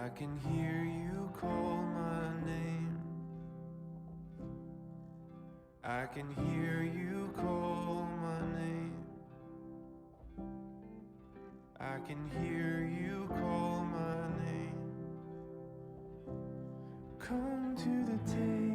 I can hear you call my name. I can hear you call my name. I can hear you call my name. Come to the table.